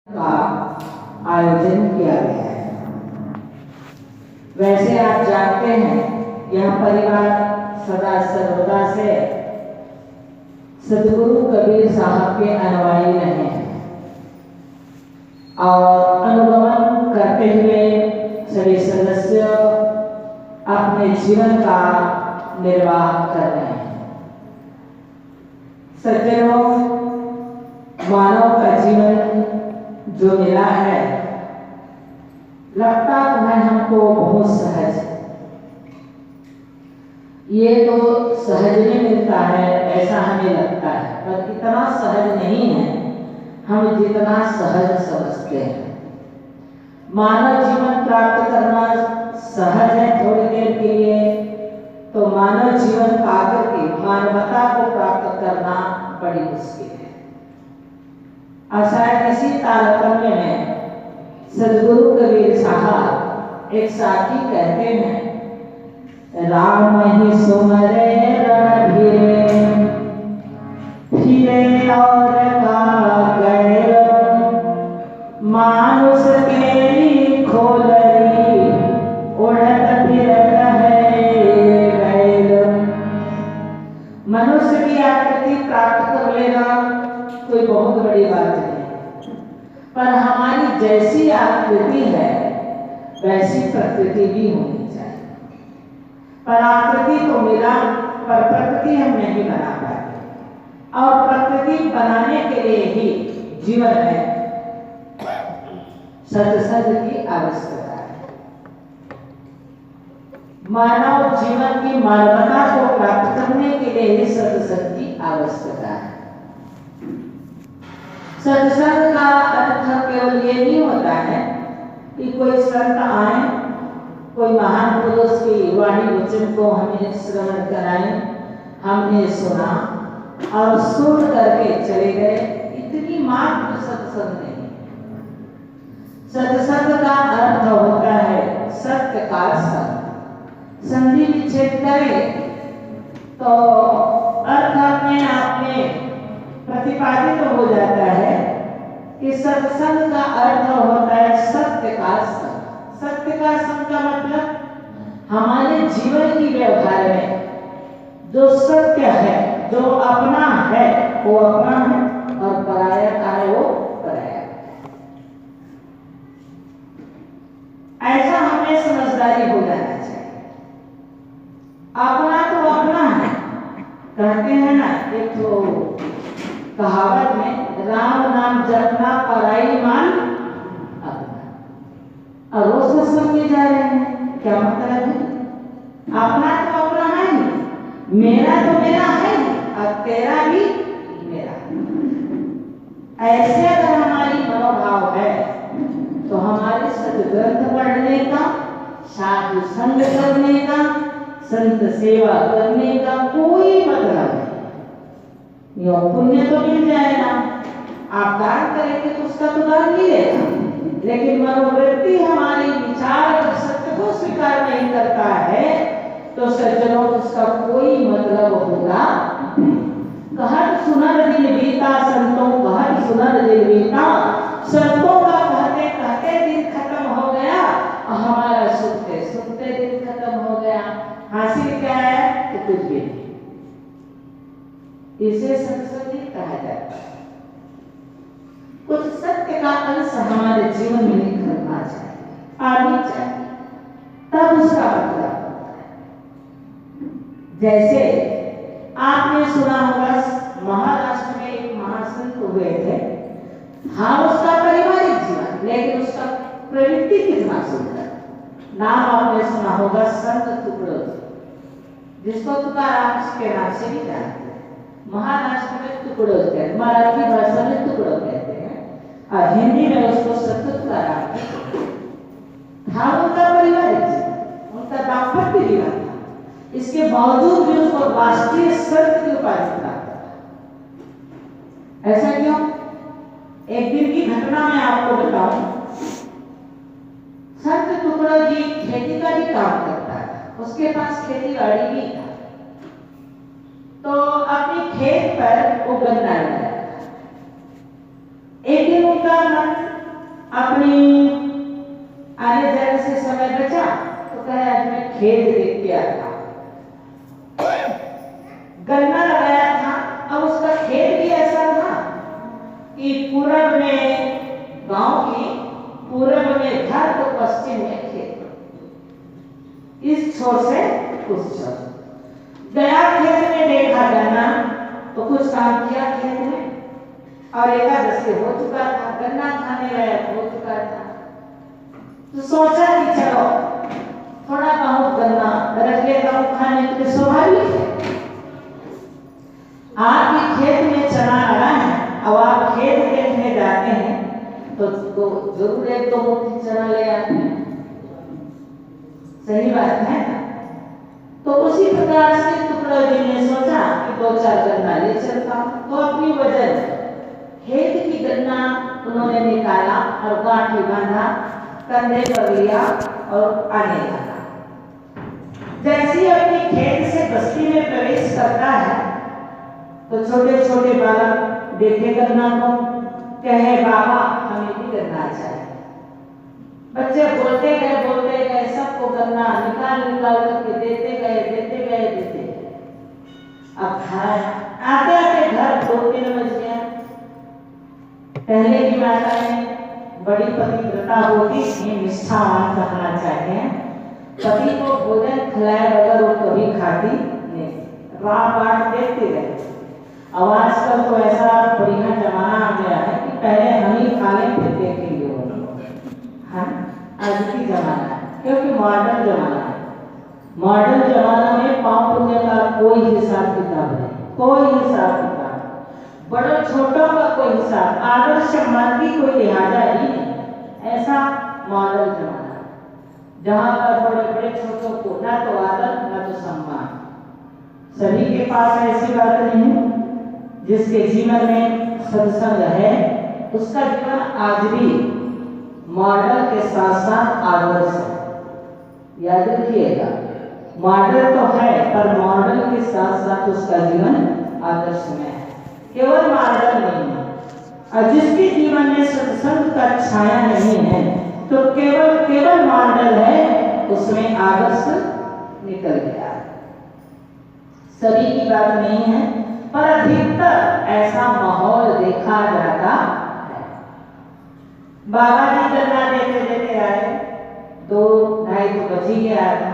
का आयोजन किया गया है। वैसे आप जानते हैं यह परिवार सदा सर्वदा से सदगुरु कबीर साहब के अनुयायी रहे हैं और अनुगमन करते हुए सभी सदस्य अपने जीवन का निर्वाह कर रहे हैं। सज्जनों, मानव का जीवन जो मिला है लगता तो है हमको बहुत सहज। ये तो सहज में मिलता है ऐसा हमें लगता है, पर इतना सहज नहीं है हम जितना सहज समझते हैं। मानव जीवन प्राप्त करना सहज है थोड़ी देर के लिए, तो मानव जीवन पाकर के मानवता को प्राप्त करना बड़ी मुश्किल है। शायद इसी तारतम्य में सदगुरु कबीर साहब एक साथी कहते हैं, राम ही सुमरे रणधीरे फिरे और का गए, मानुष के खोलरी उड़त फिरत है गैल। मनुष्य की आकृति प्राप्त कर लेना कोई बहुत बड़ी बात नहीं, पर हमारी जैसी आकृति है वैसी प्रकृति भी होनी चाहिए। पर आकृति तो मिला, पर प्रकृति हम नहीं बना पाए और प्रकृति बनाने के लिए ही जीवन में सत्संग की आवश्यकता है। मानव जीवन की मानवता को प्राप्त करने के लिए ही सत्संग की आवश्यकता है। सत्संग का अर्थ केवल ये नहीं होता है कि कोई संत आए, कोई महान पुरुष की वाणी वचन को हमें श्रवण कराए, हमने सुना और सुन करके चले गए, इतनी मात्र सत्संग नहीं। सत्संग का अर्थ होता है सत्य का संग। संधि विच्छेद करें तो अर्थ अपने आप में प्रतिपादित हो जाता है कि सत्संग का अर्थ होता है सत्य का संग। सत्य का संग का मतलब हमारे जीवन की व्यवहार में जो सत्य है, जो अपना है वो अपना है और पराया का है वो पराया। ऐसा हमें समझदारी हो जाना चाहिए। अपना तो अपना है, कहते हैं ना एक तो कहावत में, राम नाम जपना पराई मान अपना। और वो सत्संग में जा रहे हैं, क्या मतलब है? अपना तो अपना है ही, मेरा तो मेरा है और तेरा भी मेरा। ऐसे अगर हमारी मनोभाव है तो हमारे सद्ग्रंथ पढ़ने का, साधु संग करने का, संत सेवा करने का कोई मतलब नहीं। यो पुण्य तो मिल जाएगा, आप दान करेंगे तो उसका तो दान मिलेगा, लेकिन मनोवृत्ति हमारी विचार सत्य को स्वीकार नहीं करता है तो सज्जनों उसका कोई मतलब होगा। कहत सुनर दिन बीता संतों, कहत सुनर दिन बीता संतों का कहते कहते दिन खत्म हो गया और हमारा सुनते सुनते दिन खत्म हो गया। हासिल क्या है तो कुछ भी नहीं। इसे सत्संग कहा जाता है। कुछ सत्य का अंश हमारे जीवन में निकलना चाहिए, आनी चाहिए, तब उसका मतलब होता है। जैसे आपने सुना होगा महाराष्ट्र में एक महासंत हुए थे। हाँ, उसका पारिवारिक जीवन, लेकिन उसका प्रवृत्ति कितना सुंदर। नाम आपने सुना होगा संत तुकडोजी, जिसको तुकाराम के नाम से भी जानते हैं। महाराष्ट्र में तुकडोज कहते हैं, मराठी भाषा में टुकड़ो कहते हैं और हिंदी में उसको संत तुकाराम कहते हैं। था उनका पारिवारिक जीवन, उनका दाम्पत्य जीवन था, इसके बावजूद भी उसको राष्ट्रीय संत की उपाधि प्राप्त था। ऐसा क्यों? एक दिन की घटना मैं आपको बताऊं। संत तुकडोजी खेती का भी काम करता था, उसके पास खेती बाड़ी भी था, तो अपने खेत पर वो गन्ना लगाया। एक दिन उनका मन अपनी आने जाने से समय बचा तो कहे आज मैं खेत देख के आया था, गन्ना लगाया था। अब उसका खेत भी ऐसा था कि पूरब में गांव की, पूरब में घर तो पश्चिम में खेत, इस छोर से उस छोर। गया खेत में, देखा गन्ना, तो कुछ काम किया खेत में, और एकादशी हो चुका था, गन्ना खाने लायक हो चुका था। तो सोचा कि चलो थोड़ा बहुत गन्ना रख लेता हूँ खाने के लिए, स्वाभाविक है। आपके खेत में चना लगा है, अब आप खेत देखने जाते हैं तो जरूर एक दो मुट्ठी चना ले आते हैं, सही बात है। तो उसी प्रकार से टुकड़ा जी ने सोचा कि 2-4 गन्ना ले चलता हूं। तो अपनी वजह खेत की गन्ना उन्होंने निकाला और गांठी बांधा, कंधे पर लिया और आने लगा। जैसे ही अपने खेत से बस्ती में प्रवेश करता है तो छोटे छोटे बालक देखे गन्ना को, कहे बाबा हमें भी गन्ना चाहिए। बच्चे बोलते गए सबको गन्ना निकाल करके देते गए। अब आते आते घर 2-3 बज गया। पहले की माताएं बड़ी पतिव्रता होती थी, निष्ठावान कहना चाहते हैं, पति को भोजन खिलाए बगैर वो कभी खाती नहीं, रात रात देखते रहे। अब आजकल तो ऐसा बढ़िया जमाना आ गया है कि पहले हम ही खा लें फिर देखेंगे वो लोग, हाँ आज की जमाना है, क्योंकि मॉडर्न जमाना है। मॉडर्न जमाना में पाप पुण्य का कोई हिसाब किताब नहीं, कोई हिसाब किताब, बड़ों छोटों का कोई हिसाब, आदर सम्मान की कोई लिहाजा ही नहीं। ऐसा मॉडर्न जमाना जहाँ पर बड़े बड़े छोटों को ना तो आदर ना तो सम्मान। सभी के पास ऐसी बात नहीं। जिसके जीवन में सत्संग है उसका जीवन आज भी मॉडल के साथ साथ आदर्श है। याद रखिएगा, मॉडल तो है पर मॉडल के साथ साथ उसका जीवन आदर्श में है, केवल मॉडल नहीं है। और जिसके जीवन में सत्संग का छाया नहीं है तो केवल मॉडल है, उसमें आदर्श निकल गया। सभी की बात नहीं है पर अधिकतर ऐसा माहौल देखा जाता है। बाबा जी गन्ना देते आए, 2-2:30 बज ही गया था।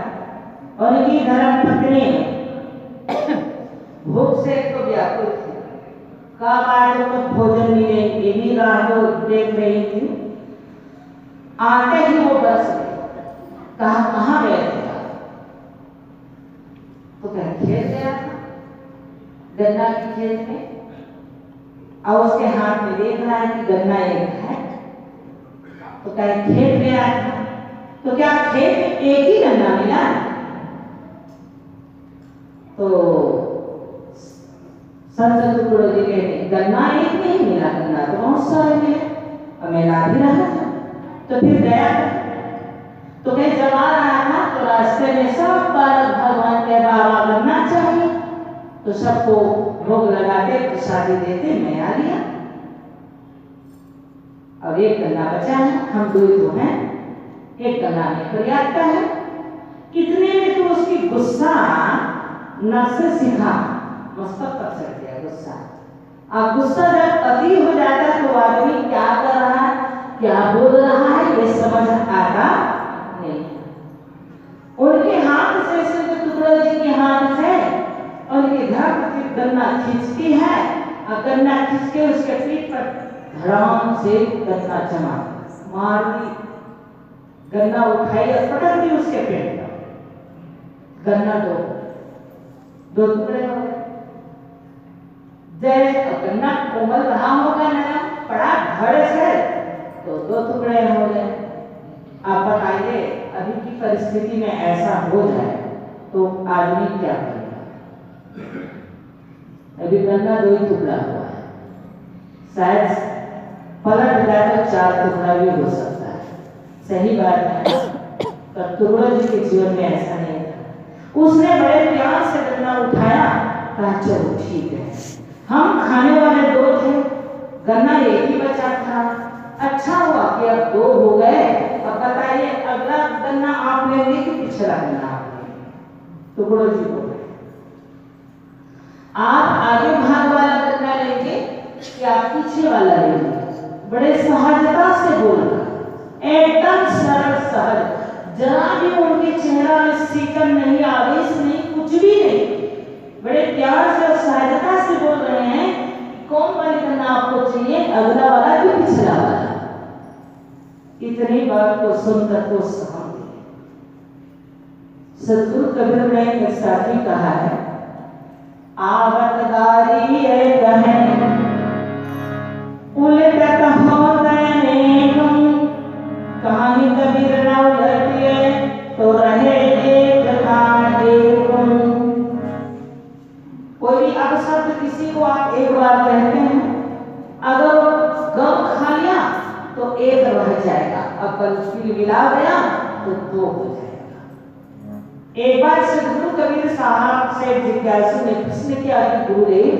उनकी धर्म पत्नी भूख से तो व्याकुल थी, कब आए तो भोजन मिले ये भी राह को देख रही थी। आते ही वो बस कहाँ गए थे? तो क्या खेल गया था गन्ना के खेत में, और उसके हाथ में देख रहा है कि गन्ना एक है। तो क्या खेत गया था? तो क्या खेत में एक ही गन्ना मिला? तो संत टुकड़ों जी कहते गन्ना एक नहीं मिला, गन्ना तो बहुत सारे मिले और मिला भी रहा था। तो फिर गया तो मैं जब आ रहा था तो रास्ते में सब बालक भगवान के बाबा गन्ना चाहिए, तो सबको भोग लगाते प्रसादी देते मैं आ गया। अब एक गन्ना बचा है, हम 2 तो हैं, एक गन्ना में पर्याप्त है। कितने में तो उसकी गुस्सा नस से सीखा मस्तक पर चढ़ गया गुस्सा। अब गुस्सा जब अति हो जाता तो आदमी क्या कर रहा है, क्या बोल रहा है, ये समझ आता नहीं। उनके हाथ से संत टुकड़ा जी के हाथ से उनके धड़ से गन्ना खींचती है और गन्ना खींच के उसके पीठ पर धड़ाम से गन्ना जमा मार दी। गन्ना उठाई और पटक दी उसके पेट पर। गन्ना 2 टुकड़े हो गए। जैसे गन्ना कोमल रहा होगा नरम पड़ा धड़ से तो 2 टुकड़े हो गए। आप बताइए अभी की परिस्थिति में ऐसा हो जाए तो आदमी क्या करेगा? अभी गन्ना 2 ही टुकड़ा हुआ है, शायद पलट जाए तो 4 टुकड़ा भी हो सकता है। सही बात है, पर टुकड़ा जी के जीवन में ऐसा नहीं था। उसने बड़े प्यार से गन्ना उठाया, कहा चलो ठीक है, हम खाने वाले 2 थे, गन्ना एक ही बचा था। अच्छा हुआ कि आपके अब 2 हो गए। अब बताइए अगला गन्ना आप लेंगे कि पिछला गन्ना आप लेंगे? तो गुरु जी बोल रहे आप आगे भाग वाला गन्ना लेंगे कि आप पीछे वाला लेंगे? बड़े सहजता से बोल रहा, एकदम सरल सहज, जरा भी उनके चेहरा में सीकन नहीं, आवेश नहीं, कुछ भी नहीं, बड़े प्यार से और सहजता से बोल रहे हैं कौन वाली गन्ना आपको चाहिए, अगला वाला कि पिछला वाला? इतनी बात को सुनकर तो सहम गए। सदगुरु कबीर ने एक साथी कहा है, आवतदारी कहें उलट कहो दैनिकम, कहानी कबीर न उलटिए तो रहे एक खानेकुम। कोई भी अपशब्द किसी को आप एक बार कहते हैं, अगर गम खा लिया तो एक रह जाएगा, अब कल मिला गया तो 2 हो जाएगा। एक बार सदगुरु कबीर साहब से जिज्ञासु ने प्रश्न किया कि गुरुदेव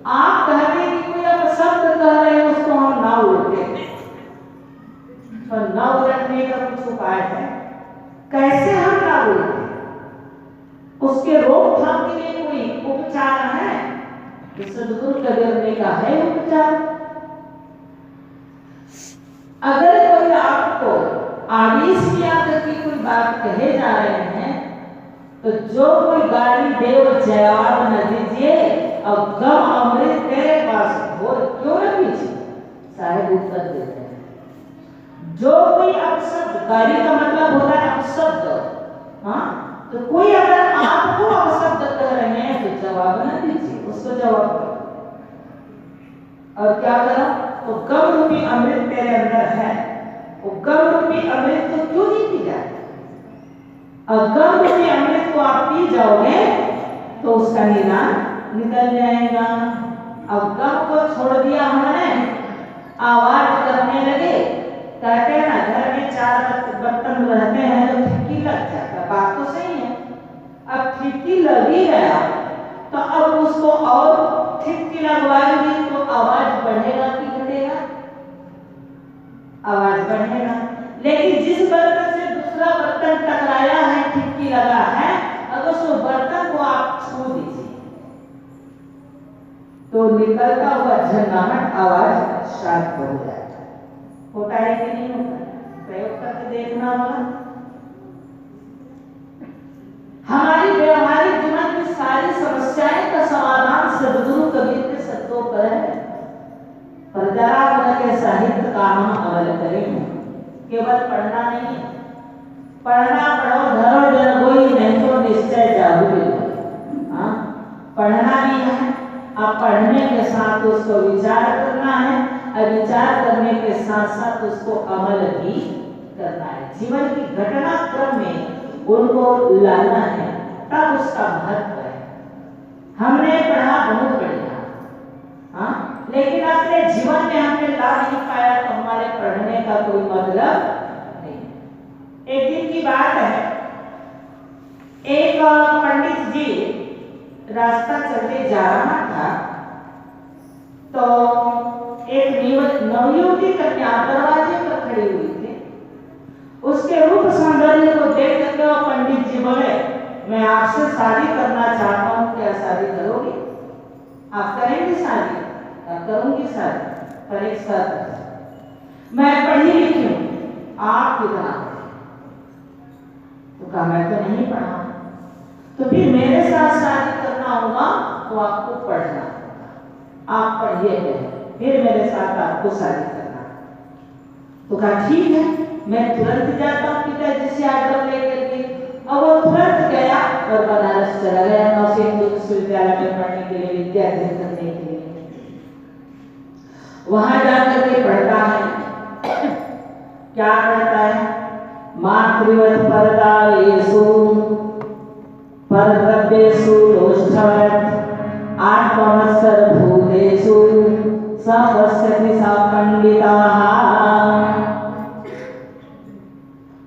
आप कहते हैं कि कोई अपशब्द कह रहे हैं उसको हम ना उलटे, तो ना उलटने का कुछ उपाय है? कैसे हम ना उलटे? उसके रोकथाम के लिए कोई उपचार है? तो सदगुरु कबीर ने कहा है उपचार। अगर कोई आपको आदेश किया करके कोई बात कहे जा रहे हैं तो जो कोई गाली दे वो जवाब न दीजिए, और गम अमृत तेरे पास हो क्यों न पीछे साहेब उत्तर देते हैं। जो कोई अपशब्द, गाली का मतलब होता है अपशब्द, हाँ, तो कोई अगर आपको अपशब्द कह रहे हैं तो जवाब न दीजिए, उसको जवाब दो। और क्या करो? तो गम रूपी अमृत तेरे अंदर है, वो गम रूपी अमृत तो क्यों नहीं पी जाए? और गम रूपी अमृत को आप पी जाओगे तो उसका निदान निकल जाएगा। अब गम को छोड़ दिया हमने, आवाज करने लगे, कहते हैं ना घर में 4 बर्तन रहते हैं तो ठिक्की लग जाता, बात तो सही है। अब ठिक्की लग ही गया तो अब उसको और ठिक्की लगवाएंगे तो आवाज बढ़ेगा कि घटेगा? आवाज बढ़ेगा। लेकिन जिस बर्तन से दूसरा बर्तन टकराया है, ठिक्की लगा है, अगर उस बर्तन को आप छू दीजिए तो निकलता हुआ झनझनाहट आवाज शांत हो जाता है। होता है कि नहीं होता? प्रयोग करके देखना होगा। हमारी व्यवहारिक जीवन की सारी समस्याएं का समाधान सदगुरु कबीर के शब्दों पर है। पर जरा उनके साहित्य का हम अमल करें। केवल पढ़ना नहीं है, पढ़ना पढ़ो धरो जन कोई, नहीं तो निश्चय जाओगे। हाँ, पढ़ना भी है, आप पढ़ने के साथ उसको विचार करना है, और विचार करने के साथ साथ उसको अमल भी करना है। जीवन की घटनाक्रम में उनको लाना है, तब उसका महत्व है। हमने पढ़ा बहुत बढ़िया, हाँ, लेकिन अपने जीवन में हमने ला नहीं पाया तो हमारे पढ़ने का कोई मतलब नहीं। एक दिन की बात है, एक पंडित जी रास्ता चलते जा रहा था तो एक नवयुवती कन्या दरवाजे पर खड़ी हुई थी। उसके रूप सौंदर्य को देख करके वो पंडित जी बोले, मैं आपसे शादी करना चाहता हूँ, क्या शादी करोगे? आप करेंगे शादी? करूंगी शादी, पर एक शर्त, मैं पढ़ी लिखी हूँ, आप कितना? तो कहा मैं तो नहीं पढ़ा। तो फिर मेरे साथ शादी करना होगा तो आपको पढ़ना होगा, आप पढ़िए गए, फिर मेरे साथ आपको शादी करना। तो कहा ठीक है, मैं तुरंत जाता हूँ पिताजी से आर्डर लेकर के। और वो तुरंत गया और बनारस चला गया नौसेन विश्वविद्यालय में पढ़ने के लिए, विद्या अर्जन करने के लिए। वहां जाकर के पढ़ता है, क्या पढ़ता है? मातृवत परदायेषु परद्रव्येषु लोष्ठवत् आत्मवत्सर भूतेषु सपश्यति सा पंडिताः।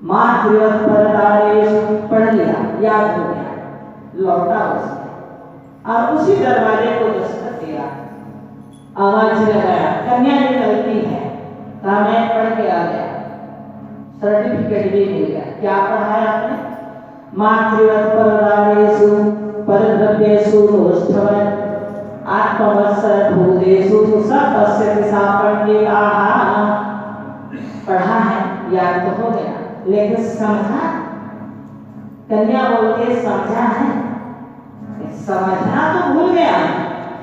मातृवत परदायेषु पढ़ लिया, याद हो गया, लौटा उसने और उसी दरवाजे को दस्तक दिया, आवाज लगाया, कन्या निकलती है, कहा मैं पढ़ पढ़ के आ गया, सर्टिफिकेट भी मिल गया। क्या पढ़ा है आपने? मातृवत परदारेषु परद्रव्येषु रोष्ठवत् आत्मवत्सर भूतेषु सपश्यति सा पंडिताः। पढ़ा है, याद तो हो गया, लेकिन समझा? कन्या बोल के समझा है? समझना तो भूल गया,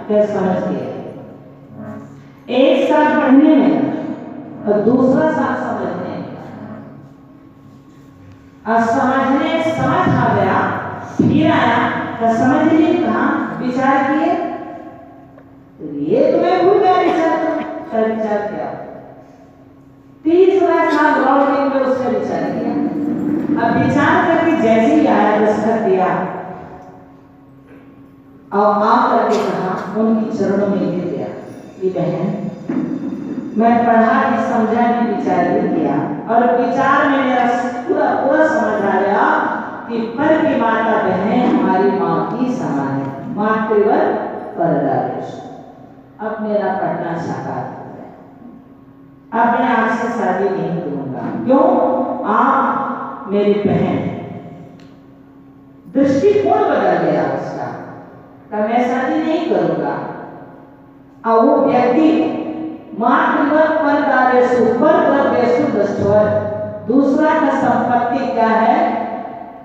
फिर समझ गया। एक साल पढ़ने में और दूसरा साल समझने में, और समझने समझ आ गया, फिर आया तो समझ लिए कहाँ विचार किए, ये तुम्हें भूल गया विचार किया। तीसरा साल लौटने में उसने विचार किया, अब विचार करके जैसे ही आया दस्तखत दिया और आकर के कहा, उनकी चरणों में गिर गया कि बहन मैं पढ़ा भी समझा भी विचार भी किया, और विचार में मेरा पूरा समझ आ गया कि पर की माता बहन हमारी माँ की समान है, मातृवत परदारेषु। अब मेरा पढ़ना साकार हो गया, अब मैं आपसे शादी नहीं करूंगा। क्यों? आप मेरी बहन। दृष्टिकोण बदल गया उसका, तो मैं शादी नहीं करूंगा। और वो व्यक्ति मातृवत परदारेषु परद्रव्येषु दृष्टवत्, दूसरा का संपत्ति क्या है?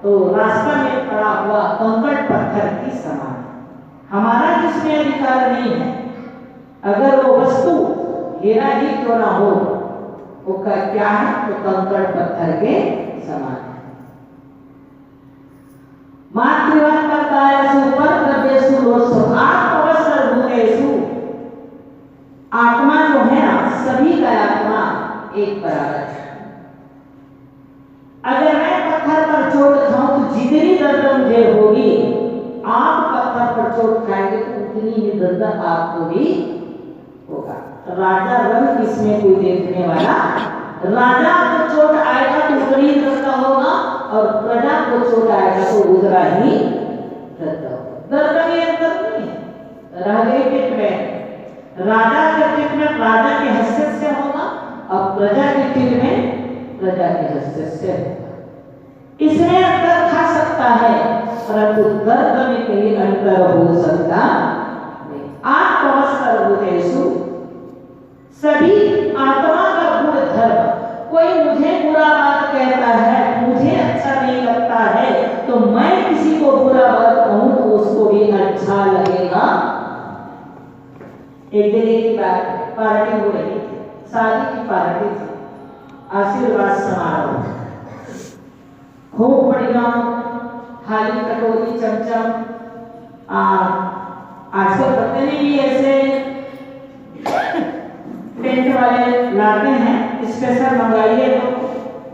तो रास्ता में पड़ा हुआ कंकड़ पत्थर की समान। हमारा जिसमें अधिकार नहीं है, अगर वो वस्तु हीरा ही क्यों ना हो, वो क्या है? तो कंकड़ पत्थर के समान है। मातृवत परदारेषु परद्रव्येषु रोष्ठवत् आत्मवत्सर भूतेषु। आत्मा जो है ना, सभी का आत्मा एक बराबर है। अगर मैं पत्थर पर चोट खाऊं तो जितनी दर्द मुझे होगी, आप पत्थर पर चोट खाएंगे तो उतनी ही दर्द आपको भी होगा। राजा रंग इसमें कोई देखने वाला, राजा को चोट आएगा तो उतनी दर्द होगा, और प्रजा को चोट आएगा तो उतना ही दर्द होगा। दर्द में अंतर नहीं है, रह गई पेट में। राजा के पेट में राजा की हैसियत से होगा, और प्रजा के पेट में प्रजा की हैसियत से होगा। इसमें अंतर खा सकता है, परंतु दर्द में कहीं अंतर हो सकता नहीं। आत्मवत्सर भूतेषु, सभी आत्मा का गुण धर्म। कोई मुझे बुरा बात कहता है, मुझे अच्छा नहीं लगता है, तो मैं किसी को बुरा बात कहूं तो उसको भी अच्छा लगेगा। एक दिन की बात, पार्टी हो रही थी, शादी की पार्टी थी, आशीर्वाद समारोह, खूब बढ़िया थाली कटोरी चमचम। आजकल पत्ते भी ऐसे टेंट वाले लाते हैं, स्पेशल मंगाइए तो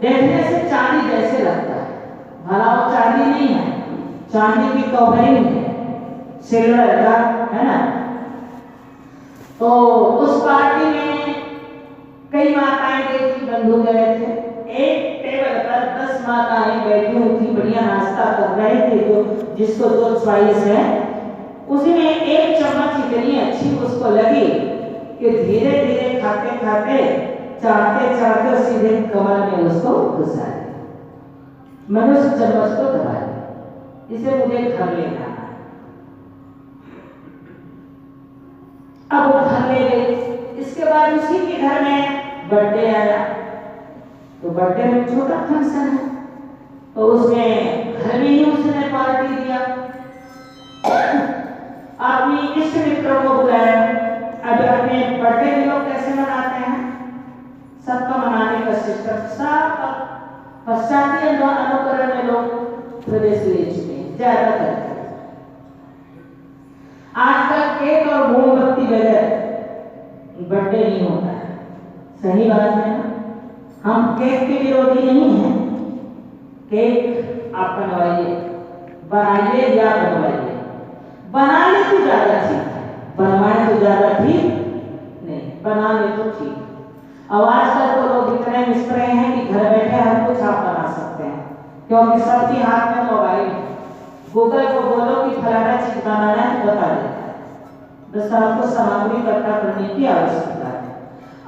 देखने से चांदी जैसे लगता है, भला वो चांदी नहीं है, चांदी की कवरिंग है, सिल्वर का है ना। तो उस पार्टी में कई माताएं गई थी, बंधु गए थे। एक टेबल पर 10 माताएं बैठी हुई थी, बढ़िया नाश्ता कर रहे थे, जो जिसको जो च्वाइस है। उसी में एक चम्मच इतनी अच्छी उसको लगी कि धीरे धीरे खाते खाते चाटते चाटते सीधे कमर में उसको घुसा दिया। मैंने उस चम्मच को दबा दिया, इसे मुझे घर ले जाना है। अब वो घर ले गई। इसके बाद उसी के घर में बर्थडे आया, तो बर्थडे में छोटा फंक्शन है, तो उसमें घर में ही उसने पार्टी दिया, अपनी इष्ट मित्रों को बुलाया। अब अपने बर्थडे के लोग कैसे मनाते हैं, सबका मनाने का सिस्टम सब पश्चाती अनुकरण में लोग प्रदेश ले चुके हैं ज्यादातर। आजकल केक और मोमबत्ती बगैर बर्थडे नहीं होता है, सही बात है ना। हम केक के विरोधी नहीं हैं, केक आप बनवाइए, बनाइए या बनवाइए, बनाने तो ज्यादा ठीक है, बनवाए तो ज्यादा ठीक नहीं, बना ले तो ठीक। अब आजकल तो लोग इतने मिस्त्री हैं कि घर बैठे हर कुछ आप बना सकते हैं, क्योंकि सबके हाथ में मोबाइल है। गूगल को बोलो कि फलाना चीज बनाना है तो बता देता है, बस आपको सामग्री इकट्ठा करने की आवश्यकता है।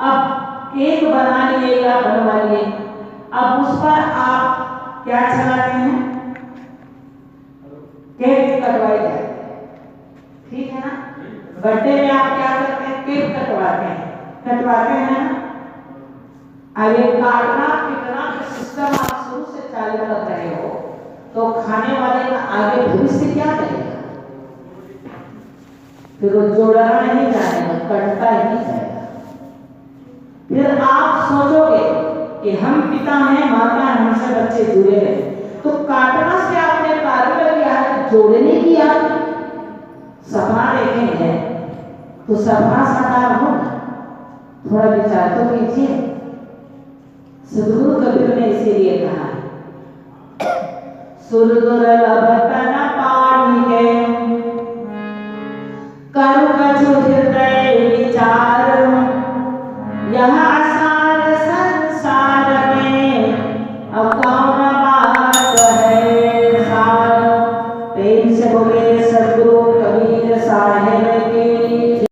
अब केक बना लिए या बनवा लिए, अब उस पर आप क्या चलाते हैं? केक कटवाए जाते हैं, ठीक है ना? बर्थडे में आप क्या करते हैं? केक कटवाते हैं ना? अब ये काटना कितना सिस्टम आप शुरू से चालू कर रहे हो, तो खाने वाले का आगे भविष्य क्या करेगा? फिर वो जोड़ना नहीं जाएगा, कटता ही जाएगा। फिर आप सोचोगे कि हम पिता हैं, माता हैं, हमसे बच्चे जुड़े हैं, तो काटना से आपने कार्य कर दिया है, जोड़ने की आप सपना देखेंगे तो सपना साकार होगा। थोड़ा विचार तो कीजिए। सदगुरु कबीर ने इसीलिए कहा सुर दुर्लभ